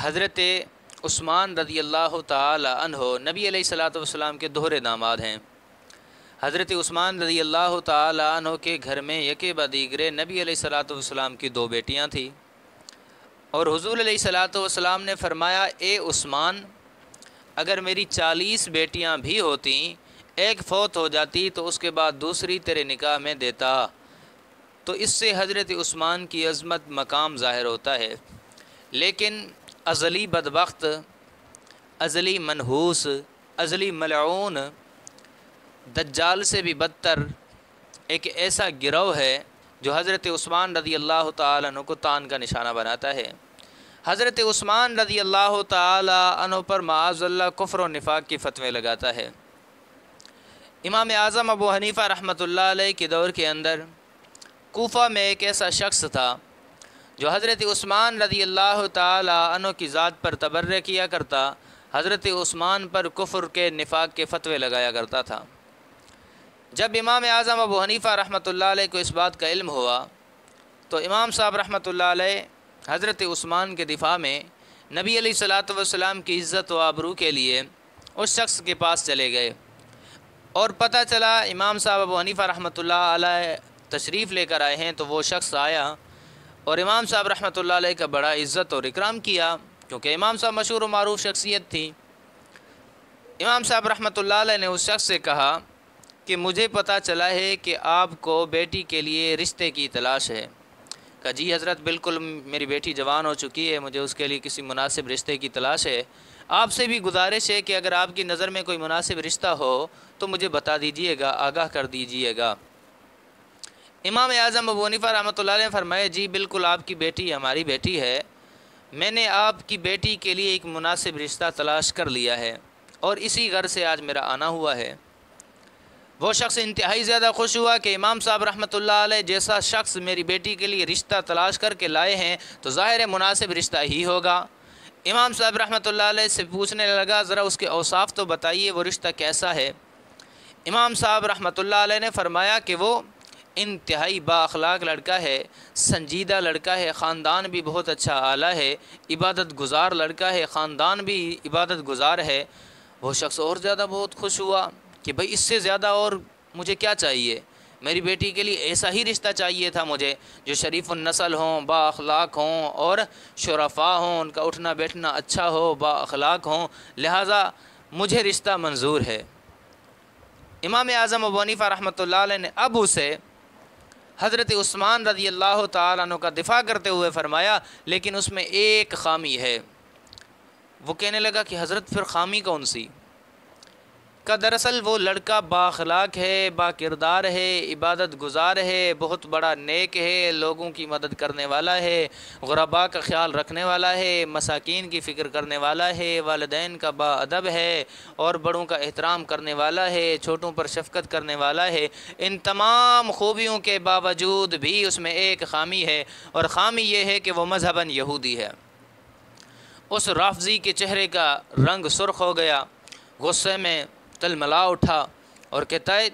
حضرت عثمان رضی اللہ تعالی عنہ نبی علیہ الصلوۃ والسلام کے دوہرے داماد ہیں۔ حضرت عثمان رضی اللہ تعالی عنہ کے گھر میں یکے بعد دیگرے نبی علیہ الصلوۃ والسلام کی 2 بیٹیاں تھیں، اور حضور علیہ الصلوۃ والسلام نے فرمایا، اے عثمان، اگر میری 40 بیٹیاں بھی ہوتیں، ایک فوت ہو جاتی تو اس کے بعد دوسری تیرے نکاح میں دیتا۔ تو اس سے حضرت عثمان کی عظمت مقام ظاہر ہوتا ہے، لیکن ازلی بدبخت، ازلی منحوس، ازلی ملعون، دجال سے بھی بدتر ایک ایسا گروہ ہے جو حضرت عثمان رضی اللہ تعالیٰ عنہ کو تان کا نشانہ بناتا ہے۔ حضرت عثمان رضی اللہ تعالیٰ عنہ پر معاذ اللہ کفر و نفاق کی فتوے لگاتا ہے۔ امام اعظم ابو حنیفہ رحمۃ اللہ علیہ کے دور کے اندر کوفہ میں ایک ایسا شخص تھا جو حضرت عثمان رضی اللہ تعالیٰ عنہ کی ذات پر تبرہ کیا کرتا، حضرت عثمان پر کفر کے نفاق کے فتوے لگایا کرتا تھا۔ جب امام اعظم ابو حنیفہ رحمۃ اللہ علیہ کو اس بات کا علم ہوا تو امام صاحب رحمۃ اللہ علیہ حضرت عثمان کے دفاع میں نبی علیہ الصلوۃ والسلام کی عزت و آبرو کے لیے اس شخص کے پاس چلے گئے، اور پتہ چلا امام صاحب ابو حنیفہ رحمۃ اللہ علیہ تشریف لے کر آئے ہیں، تو وہ شخص آیا اور امام صاحب رحمۃ اللہ علیہ کا بڑا عزت اور اکرام کیا، کیونکہ امام صاحب مشہور و معروف شخصیت تھی۔ امام صاحب رحمۃ اللہ علیہ نے اس شخص سے کہا کہ مجھے پتہ چلا ہے کہ آپ کو بیٹی کے لیے رشتے کی تلاش ہے۔ کہا جی حضرت، بالکل میری بیٹی جوان ہو چکی ہے، مجھے اس کے لیے کسی مناسب رشتے کی تلاش ہے۔ آپ سے بھی گزارش ہے کہ اگر آپ کی نظر میں کوئی مناسب رشتہ ہو تو مجھے بتا دیجئے گا، آگاہ کر دیجئے گا۔ امام اعظم ابو حنیفہ رحمۃ اللہ علیہ نے فرمایا، جی بالکل آپ کی بیٹی ہماری بیٹی ہے، میں نے آپ کی بیٹی کے لیے ایک مناسب رشتہ تلاش کر لیا ہے، اور اسی غرض سے آج میرا آنا ہوا ہے۔ وہ شخص انتہائی زیادہ خوش ہوا کہ امام صاحب رحمۃ اللہ علیہ جیسا شخص میری بیٹی کے لیے رشتہ تلاش کر کے لائے ہیں تو ظاہر مناسب رشتہ ہی ہوگا۔ امام صاحب رحمۃ اللہ علیہ سے پوچھنے لگا، ذرا اس کے اوصاف تو بتائیے، وہ رشتہ کیسا ہے؟ امام صاحب رحمۃ اللہ علیہ نے فرمایا کہ وہ انتہائی با اخلاق لڑکا ہے، سنجیدہ لڑکا ہے، خاندان بھی بہت اچھا اعلیٰ ہے، عبادت گزار لڑکا ہے، خاندان بھی عبادت گزار ہے۔ وہ شخص اور زیادہ بہت خوش ہوا کہ بھئی اس سے زیادہ اور مجھے کیا چاہیے، میری بیٹی کے لیے ایسا ہی رشتہ چاہیے تھا مجھے، جو شریف النسل ہوں، با اخلاق ہوں، اور شرفاء ہوں، ان کا اٹھنا بیٹھنا اچھا ہو، با اخلاق ہوں، لہٰذا مجھے رشتہ منظور ہے۔ امام اعظم ابو حنیفہ رحمۃ اللہ علیہ نے اب اسے حضرت عثمان رضی اللہ تعالیٰ عنہ کا دفاع کرتے ہوئے فرمایا، لیکن اس میں ایک خامی ہے۔ وہ کہنے لگا کہ حضرت پھر خامی کون سی؟ کہ دراصل وہ لڑکا با اخلاق ہے، با کردار ہے، عبادت گزار ہے، بہت بڑا نیک ہے، لوگوں کی مدد کرنے والا ہے، غرباء کا خیال رکھنے والا ہے، مساکین کی فکر کرنے والا ہے، والدین کا با ادب ہے، اور بڑوں کا احترام کرنے والا ہے، چھوٹوں پر شفقت کرنے والا ہے۔ ان تمام خوبیوں کے باوجود بھی اس میں ایک خامی ہے، اور خامی یہ ہے کہ وہ مذہباً یہودی ہے۔ اس رافضی کے چہرے کا رنگ سرخ ہو گیا، غصے میں تلملا اٹھا اور کہتا ہے،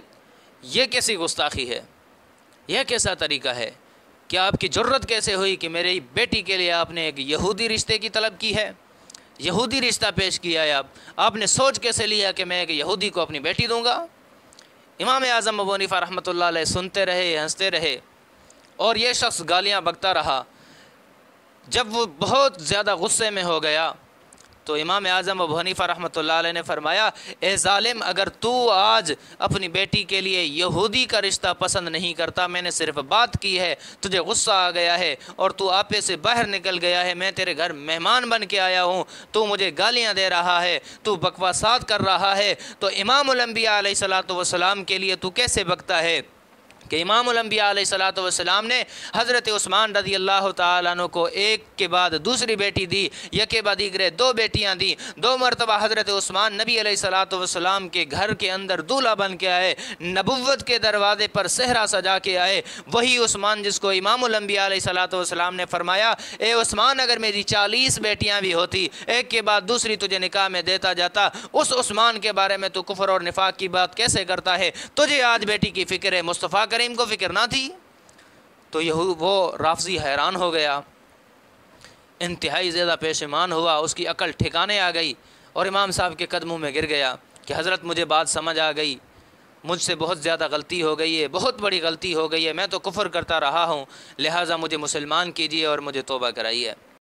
یہ کیسی گستاخی ہے، یہ کیسا طریقہ ہے؟ کیا آپ کی جرت کیسے ہوئی کہ میری بیٹی کے لیے آپ نے ایک یہودی رشتے کی طلب کی ہے، یہودی رشتہ پیش کیا ہے؟ آپ نے سوچ کیسے لیا کہ میں ایک یہودی کو اپنی بیٹی دوں گا؟ امام اعظم ابو حنیفہ رحمۃ اللہ علیہ سنتے رہے، ہنستے رہے، اور یہ شخص گالیاں بکتا رہا۔ جب وہ بہت زیادہ غصے میں ہو گیا تو امام اعظم ابو حنیفہ رحمۃ اللہ علیہ نے فرمایا، اے ظالم، اگر تو آج اپنی بیٹی کے لیے یہودی کا رشتہ پسند نہیں کرتا، میں نے صرف بات کی ہے، تجھے غصہ آ گیا ہے اور تو آپے سے باہر نکل گیا ہے، میں تیرے گھر مہمان بن کے آیا ہوں، تو مجھے گالیاں دے رہا ہے، تو بکواسات کر رہا ہے، تو امام الانبیاء علیہ الصلوۃ والسلام کے لیے تو کیسے بکتا ہے؟ کہ امام الانبیاء علیہ الصلوۃ والسلام نے حضرت عثمان رضی اللہ تعالیٰ عنہ کو ایک کے بعد دوسری بیٹی دی، یکے بعد دیگرے 2 بیٹیاں دی، 2 مرتبہ حضرت عثمان نبی علیہ الصلوۃ والسلام کے گھر کے اندر دولہا بن کے آئے، نبوت کے دروازے پر صحرا سجا کے آئے، وہی عثمان جس کو امام الانبیاء علیہ الصلوۃ والسلام نے فرمایا، اے عثمان، اگر میری 40 بیٹیاں بھی ہوتی، ایک کے بعد دوسری تجھے نکاح میں دیتا جاتا، اس عثمان کے بارے میں تو کفر اور نفاق کی بات کیسے کرتا ہے؟ تجھے آج بیٹی کی فکر ہے، مصطفیٰ کریم کو فکر نہ تھی؟ تو وہ رافضی حیران ہو گیا۔ انتہائی زیادہ پشیمان ہوا، اس کی عقل ٹھکانے آ گئی اور امام صاحب کے قدموں میں گر گیا کہ حضرت مجھے بات سمجھ آ گئی، مجھ سے بہت زیادہ غلطی ہو گئی ہے، بہت بڑی غلطی ہو گئی ہے، میں تو کفر کرتا رہا ہوں، لہٰذا مجھے مسلمان کیجیے اور مجھے توبہ کرائیے۔